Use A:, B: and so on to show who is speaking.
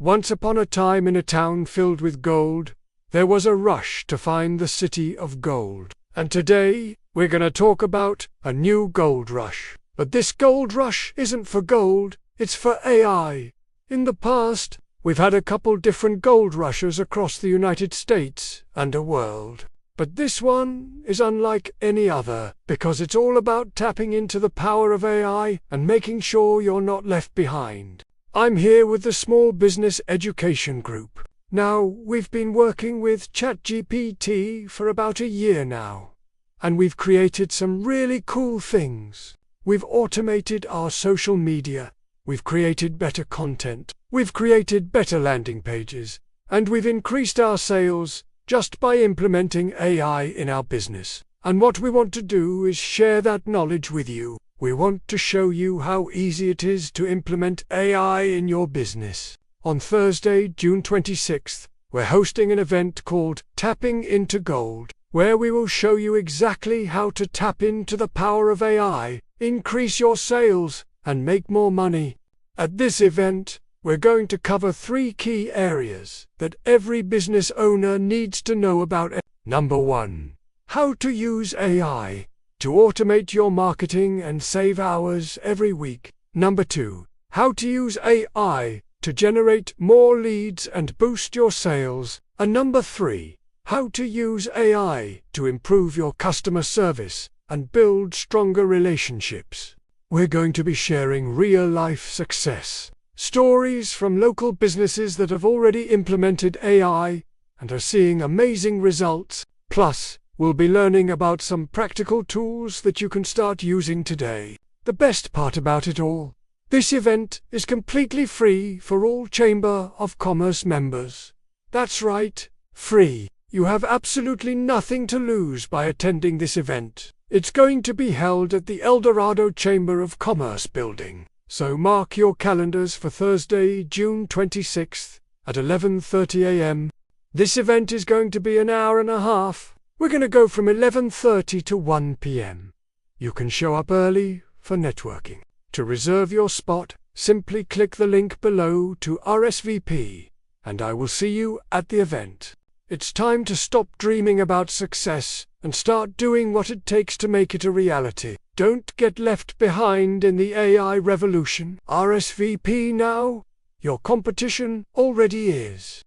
A: Once upon a time in a town filled with gold, there was a rush to find the city of gold. And today, we're gonna talk about a new gold rush. But this gold rush isn't for gold, it's for AI. In the past, we've had a couple different gold rushes across the United States and a world. But this one is unlike any other because it's all about tapping into the power of AI and making sure you're not left behind. I'm here with the Small Business Education Group. Now, we've been working with ChatGPT for about a year now, and we've created some really cool things. We've automated our social media, we've created better content, we've created better landing pages, and we've increased our sales just by implementing AI in our business. And what we want to do is share that knowledge with you. We want to show you how easy it is to implement AI in your business. On Thursday, June 26th, we're hosting an event called Tapping into Gold, where we will show you exactly how to tap into the power of AI, increase your sales, and make more money. At this event, we're going to cover 3 key areas that every business owner needs to know about. Number 1. How to use AI to automate your marketing and save hours every week. Number 2. How to use AI to generate more leads and boost your sales. And number 3. How to use AI to improve your customer service and build stronger relationships. We're going to be sharing real-life success stories from local businesses that have already implemented AI and are seeing amazing results. Plus, we'll be learning about some practical tools that you can start using today. The best part about it all, this event is completely free for all Chamber of Commerce members. That's right, free. You have absolutely nothing to lose by attending this event. It's going to be held at the Eldorado Chamber of Commerce building. So mark your calendars for Thursday, June 26th at 11:30 a.m. This event is going to be an hour and a half. We're going to go from 11:30 to 1 p.m. You can show up early for networking. To reserve your spot, simply click the link below to RSVP, and I will see you at the event. It's time to stop dreaming about success and start doing what it takes to make it a reality. Don't get left behind in the AI revolution. RSVP now. Your competition already is.